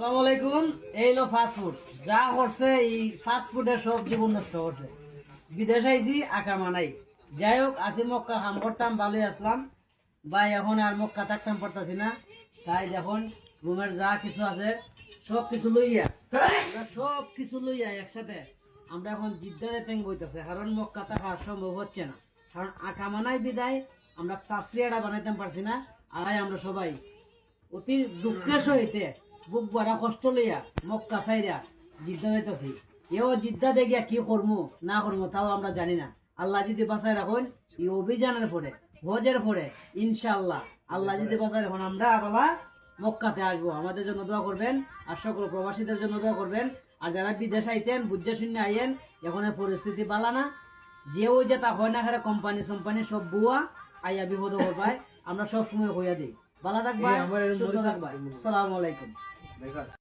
আসসালামু আলাইকুম। এই লো ফাস্ট ফুড যা করছে এই ফাস্ট ফুডের সব জীবন নষ্ট করছে। বিদেশ আইছি আকা মানাই, যাই হোক আসি মক্কা কাম করতাম, ভালোই আসলাম ভাই। এখন আর মক্কা থাকতাম পারতাছি না, তাই দেখুন রুমের যা কিছু আছে সব কিছু লইয়া একসাথে আমরা এখন জিদ্দাতে ট্যাং বইতেছে, কারণ মক্কা থাকা সম্ভব হচ্ছে না, কারণ আকা মানাই বিদায় আমরা তাসরিয়াটা বানাইতে পারছি না। আর আমরা সবাই অতি দুঃখের সহিতে বুক ভরা কষ্ট লইয়া মক্কা ছাইরা জিদ্দা যাইতেছি। এও জিদ্দা দেখিয়া কি করবো না করবো তাও আমরা জানি না। আল্লাহ যদি বাঁচায় রাখুন এই অভিযানের পরে হজের পরে ইনশাআল্লাহ আল্লাহ যদি বাঁচায় রাখুন আমরা আবার মক্কাতে আসবো। আমাদের জন্য দোয়া করবেন আর সকল প্রবাসীদের জন্য দোয়া করবেন। আর যারা বিদেশ আইতেন বুঝে শুনে আইয়েন, এখন পরিস্থিতি বালা না, যে ওই যে তা হয় না খারে কোম্পানি সোম্পানি সব বুয়া আইয়া বিপদ করবায়, আমরা সব সময় হইয়া দিই। ভালো থাকবা, সুস্থ থাকবা। আসসালামু আলাইকুম।